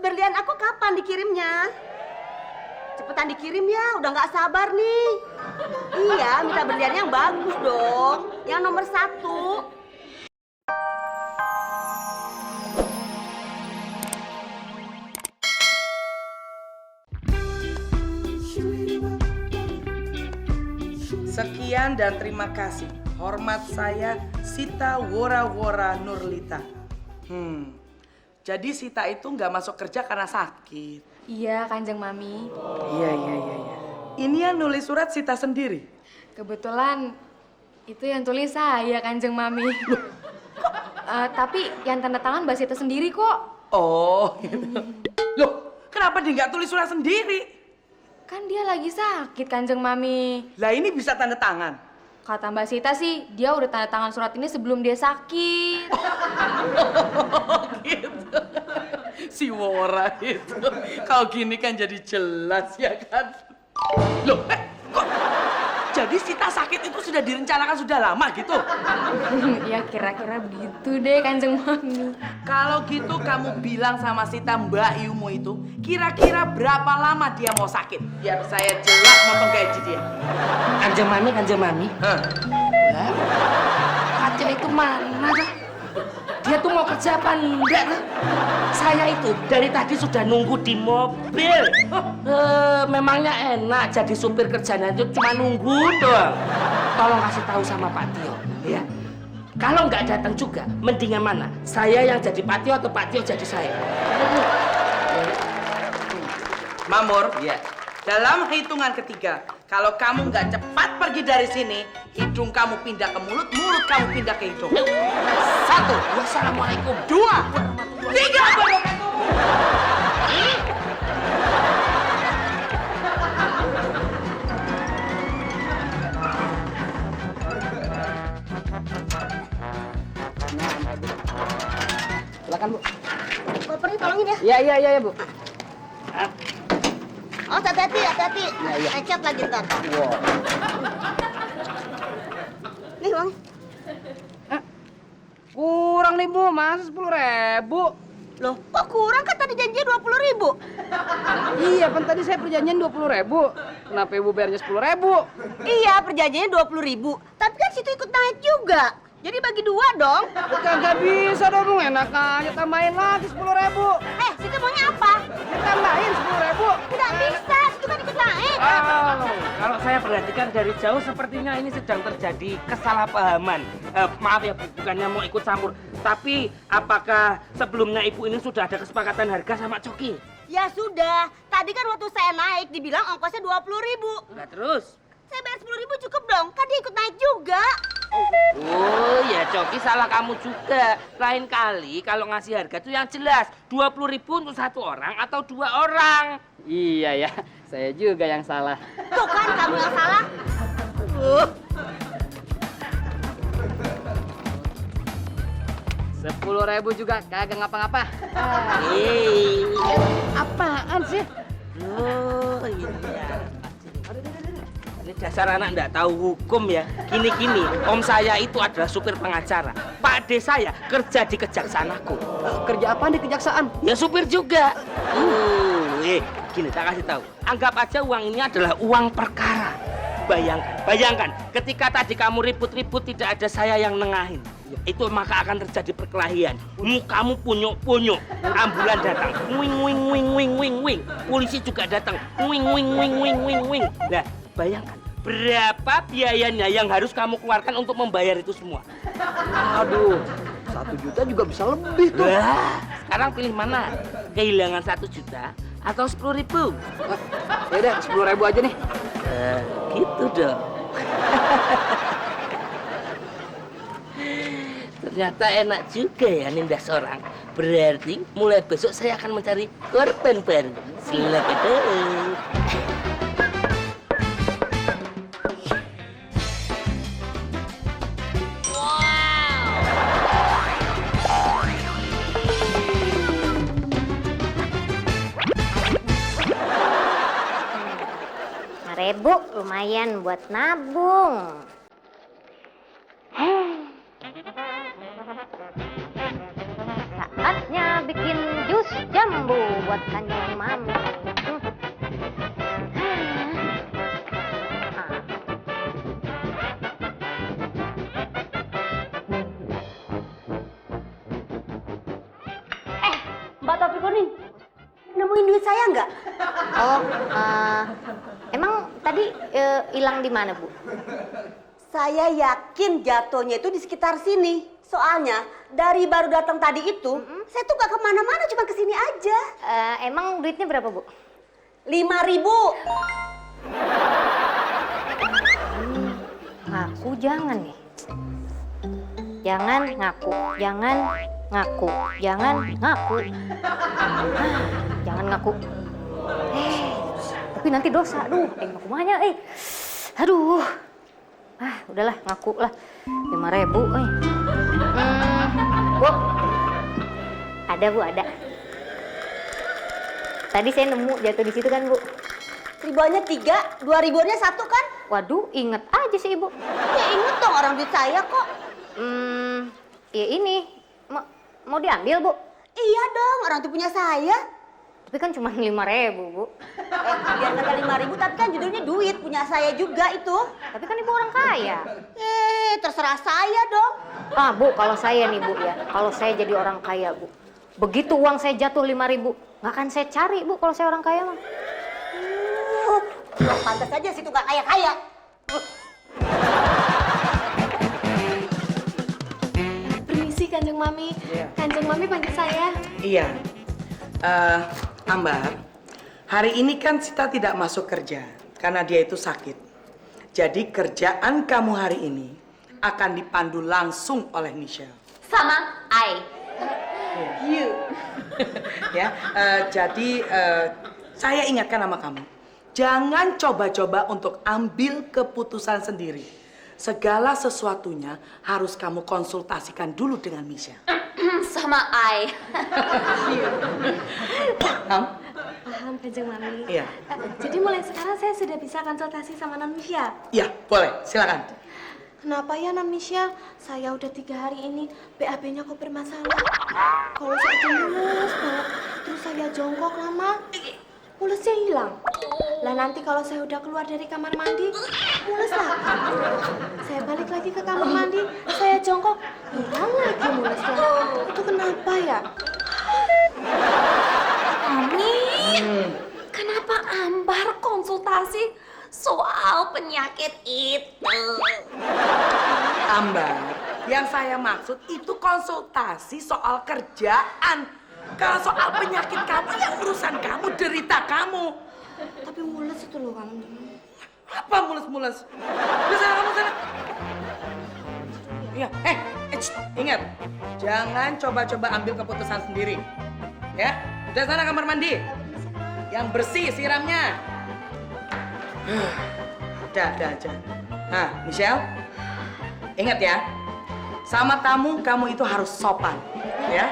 berlian aku kapan dikirimnya? Cepetan dikirim ya, udah nggak sabar nih. Iya, minta berlian yang bagus dong, yang nomor 1. Sekian dan terima kasih. Hormat saya Sita Wora Nurlita. Jadi Sita itu nggak masuk kerja karena sakit. Iya, Kanjeng Mami. Iya. Ini yang nulis surat Sita sendiri. Kebetulan itu yang tulis saya, Kanjeng Mami. Tapi yang tanda tangan Mbak Sita sendiri kok. Oh, gitu. Loh, kenapa dia nggak tulis surat sendiri? Kan dia lagi sakit, Kanjeng Mami. Lah ini bisa tanda tangan. Kata Mbak Sita sih, dia udah tanda tangan surat ini sebelum dia sakit. Gitu. Si Wora itu. Kalau gini kan jadi jelas ya kan? Loh, kok jadi Sita sakit itu sudah direncanakan sudah lama gitu? Ya kira-kira begitu deh, Kanjeng Mami. Kalau gitu kamu bilang sama Sita Mbak Iumu itu, kira-kira berapa lama dia mau sakit? Biar saya jelas motong gaji dia. Kanjeng Mami. Hah? Lah, Kacil itu mana dah? Dia tuh mau kerja apa enggak dah? Saya itu dari tadi sudah nunggu di mobil. Memangnya enak jadi supir kerjanya itu cuma nunggu doang. Tolong kasih tahu sama Pak Tio, ya. Kalau nggak datang juga, mendingan mana? Saya yang jadi Pak Tio atau Pak Tio jadi saya? Mamur, Ya. dalam hitungan ketiga, kalau kamu nggak cepat pergi dari sini, hidung kamu pindah ke mulut, mulut kamu pindah ke hidung. 1, Wassalamualaikum. 2, 3. Silakan, Bu. Kopernya tolongin ya. Iya, Bu. Oh, hati-hati. Iya. Lecet lagi ntar. Wow. Nih uang. Kurang nih, Bu. Masa 10.000? Loh, kok kurang kan tadi janjinya 20.000? Iya, kan tadi saya perjanjian 20.000. Kenapa Ibu bayarnya 10.000? Iya, perjanjiannya 20.000. Tapi kan situ ikut naik juga. Jadi bagi 2 dong. Kagak bisa dong, Bu. Enak aja tambahin lagi 10.000. Situ maunya apa? Tambahin 10.000. Tidak bisa, situ kan ikut naik. Kalau saya perhatikan dari jauh sepertinya ini sedang terjadi kesalahpahaman. Maaf ya, Bu, bukannya mau ikut campur. Tapi apakah sebelumnya Ibu ini sudah ada kesepakatan harga sama Coki? Ya sudah, tadi kan waktu saya naik dibilang ongkosnya 20.000. Nah, terus? Saya bayar 10.000 cukup dong, kan dia ikut naik juga. Oh ya, Coki salah kamu juga. Lain kali kalau ngasih harga tuh yang jelas. 20.000 untuk 1 orang atau 2 orang. Iya ya, saya juga yang salah. Tuh kan kamu yang salah. 10.000 juga kagak ngapa-ngapa. Apaan sih? Oh iya. Ini dasar anak nggak tahu hukum ya. Gini, om saya itu adalah supir pengacara. Pak D saya kerja di kejaksanaku. Kerja apa di kejaksaan? Ya supir juga. Gini, tak kasih tahu. Anggap aja uang ini adalah uang perkara. Bayangkan, ketika tadi kamu ribut-ribut tidak ada saya yang nengahin. Itu maka akan terjadi perkelahian. Kamu punyuk-punyuk. Ambulan datang. Wing. Polisi juga datang. Wing. Nah, bayangkan berapa biayanya yang harus kamu keluarkan untuk membayar itu semua. Aduh, 1 juta juga bisa lebih tuh. Wah, sekarang pilih mana? Kehilangan 1 juta atau 10.000? Ya udah, 10.000 aja nih. Gitu dong. Ternyata enak juga ya nindas orang. Berarti mulai besok saya akan mencari korban baru. Selamat datang. Ribu lumayan buat nabung. Saatnya bikin jus jambu buat buat kanjeng mami. Mbak Topi Kuning, nemuin duit saya nggak? Oh, emang tadi hilang di mana, Bu? Saya yakin jatuhnya itu di sekitar sini. Soalnya dari baru datang tadi itu, saya tuh nggak kemana-mana, cuma kesini aja. Emang duitnya berapa, Bu? 5.000. Ngaku jangan nih. Jangan ngaku, jangan ngaku, jangan ngaku. Jangan ngaku. Tapi nanti dosa. Aduh, kumanya, Aduh. Udahlah, ngaku lah. 5.000, Bu. Ada, Bu, ada. Tadi saya nemu jatuh di situ kan, Bu. Ribuannya 3, 2.000-nya 1 kan? Waduh, inget aja sih, Ibu. Ya inget dong, orang duit saya kok. Ya ini. Mau diambil, Bu? Iya dong, orang itu punya saya. Tapi kan cuma 5.000, Bu. Biar kata 5.000, tapi kan judulnya duit, punya saya juga itu. Tapi kan Ibu orang kaya. Terserah saya dong. Bu, kalau saya nih, Bu, ya. Kalau saya jadi orang kaya, Bu. Begitu uang saya jatuh 5.000, nggak akan saya cari, Bu, kalau saya orang kaya mah. Pantas aja situ nggak kaya-kaya. Permisi Kanjeng Mami. Kanjeng Mami panggil saya. Iya. Ambar, hari ini kan Sita tidak masuk kerja karena dia itu sakit. Jadi kerjaan kamu hari ini akan dipandu langsung oleh Michelle. Sama I. You. Ya, jadi saya ingatkan sama kamu. Jangan coba-coba untuk ambil keputusan sendiri. Segala sesuatunya harus kamu konsultasikan dulu dengan Michelle. Sama I. Paham? Paham Kanjeng Mami. Iya. Jadi mulai sekarang saya sudah bisa konsultasi sama Non Michelle. Iya, boleh. Silakan. Kenapa ya Non Michelle? Saya udah 3 hari ini BAB-nya kok bermasalah. Kalau saya udah mulus banget, terus saya jongkok lama, mulusnya hilang. Lah nanti kalau saya udah keluar dari kamar mandi, mulus lagi. Saya balik lagi ke kamar mandi, saya jongkok, hilang lagi mulusnya. Itu kenapa ya? Mami, kenapa Ambar konsultasi soal penyakit itu? Ambar, yang saya maksud itu konsultasi soal kerjaan. Kalau soal penyakit kamu, ya urusan kamu, derita kamu. Tapi mulus itu loh kamu. Apa mulus-mulus? Udah sana, kamu sana. Iya, ingat, jangan coba-coba ambil keputusan sendiri. Ya, udah sana kamar mandi. Yang bersih siramnya. Udah aja. Nah, Michelle, ingat ya, sama tamu kamu itu harus sopan, ya.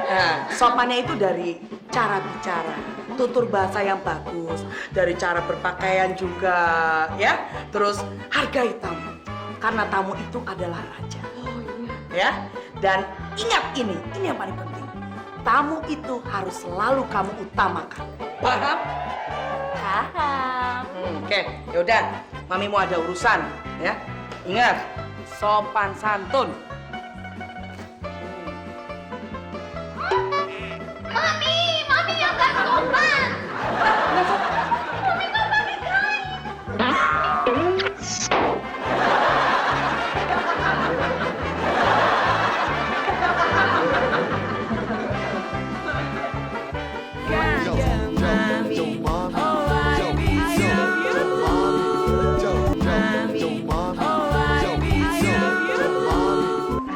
Nah, sopannya itu dari cara bicara, tutur bahasa yang bagus, dari cara berpakaian juga, ya. Terus hargai tamu, karena tamu itu adalah raja. Ya, dan ingat ini yang paling penting. Tamu itu harus selalu kamu utamakan. Paham? Paham. Oke, yaudah. Mami mau ada urusan, ya. Ingat, sopan santun. Mami yang gak sopan.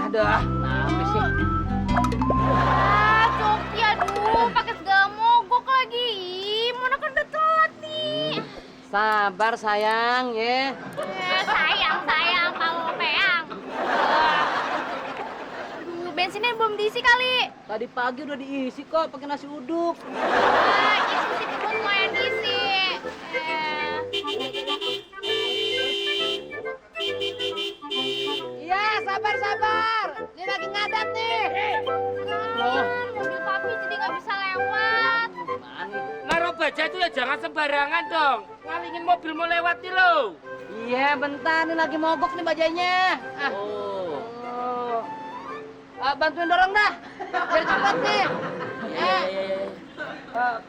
Aduh, kenapa sih? Coki, aduh, pakai segala mogok lagi. Mona kan udah telat nih. Sabar sayang, ya. Sayang, kalau peang. Aduh, bensinnya belum diisi kali. Tadi pagi udah diisi kok, pakai nasi uduk. Itu sih belum lumayan diisi. Iya, sabar. Ini lagi ngadat nih. Mobil papi jadi nggak bisa lewat. itu ya jangan sembarangan dong. Ngalingin mobil mau lewat nih lo. Iya, bentar nih lagi mogok nih bajainya. Oh. Bantuin dorong dah. Biar cepat nih.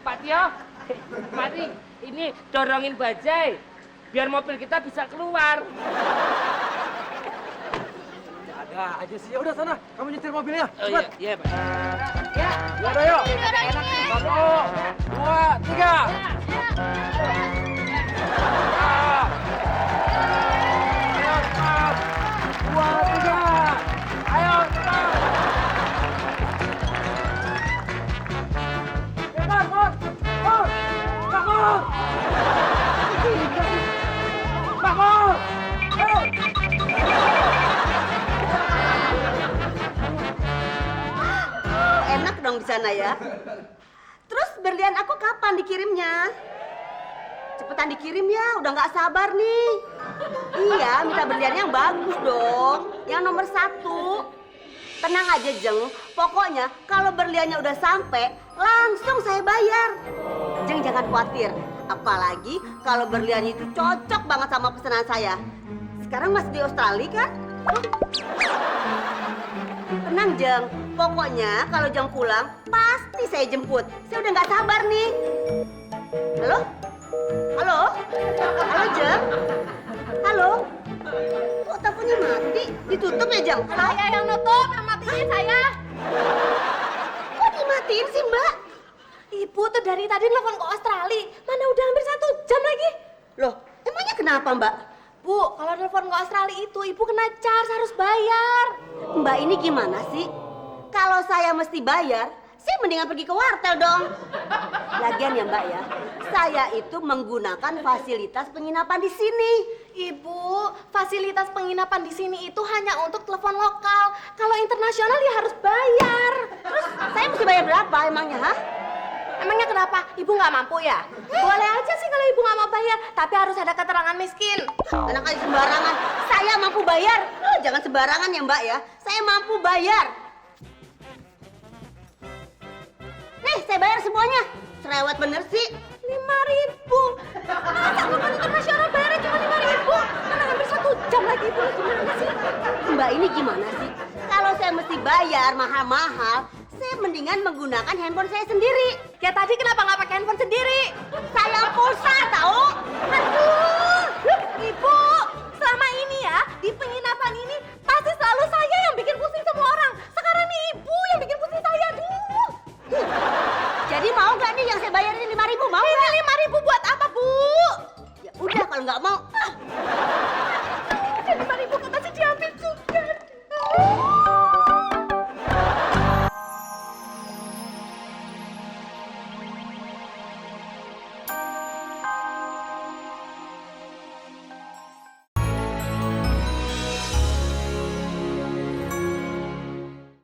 Pak Tio, mari ini dorongin bajai biar mobil kita bisa keluar. Ada aja sih. Ya udah sana, kamu nyetir mobilnya. Oh Cepat. iya, Pak. Ya udah yuk. Satu, dua, tiga. Ayo cepat. Dua, tiga. Ayo cepat. Cepat, Mur. Mur. Pak Mur. Pak Mur. Ayo. Enak dong di sana ya. Terus berlian aku kapan dikirimnya? Cepetan dikirim ya, udah nggak sabar nih. Iya, minta berlian yang bagus dong, yang nomor 1. Tenang aja Jeng, pokoknya kalau berliannya udah sampai, langsung saya bayar. Jeng jangan khawatir, apalagi kalau berliannya itu cocok banget sama pesanan saya. Sekarang masih di Australia kan? Tenang Jeng, pokoknya kalau Jeng pulang pasti saya jemput. Saya udah nggak sabar nih. Halo? Halo? Halo Jeng? Halo? Kok teleponnya mati? Ditutup ya Jeng? Halo? Saya yang nutup, yang matiin saya. Kok dimatiin sih Mbak? Ibu tuh dari tadi nelfon ke Australia. Mana udah hampir 1 jam lagi. Loh, emangnya kenapa Mbak? Bu, kalau nelfon ke Australia itu ibu kena charge, harus bayar. Mbak ini gimana sih? Kalau saya mesti bayar, saya mendingan pergi ke wartel dong. Lagian ya Mbak ya, saya itu menggunakan fasilitas penginapan di sini. Ibu, fasilitas penginapan di sini itu hanya untuk telepon lokal. Kalau internasional ya harus bayar. Terus saya mesti bayar berapa emangnya, hah? Emangnya kenapa? Ibu nggak mampu ya? Boleh aja sih kalau ibu nggak mau bayar, tapi harus ada keterangan miskin. Enak aja sembarangan. Saya mampu bayar. Jangan sembarangan ya Mbak ya. Saya mampu bayar. Nih, saya bayar semuanya. Cerewet bener sih. 5.000. Masa telepon internasional bayarnya cuma 5.000? Mana hampir 1 jam lagi ibu, gimana sih? Mbak ini gimana sih? Kalau saya mesti bayar mahal-mahal, saya mendingan menggunakan handphone saya sendiri. Ya tadi kenapa nggak pakai handphone sendiri? Saya pulsa tahu? Aduh, Ibu, selama ini ya di penginapan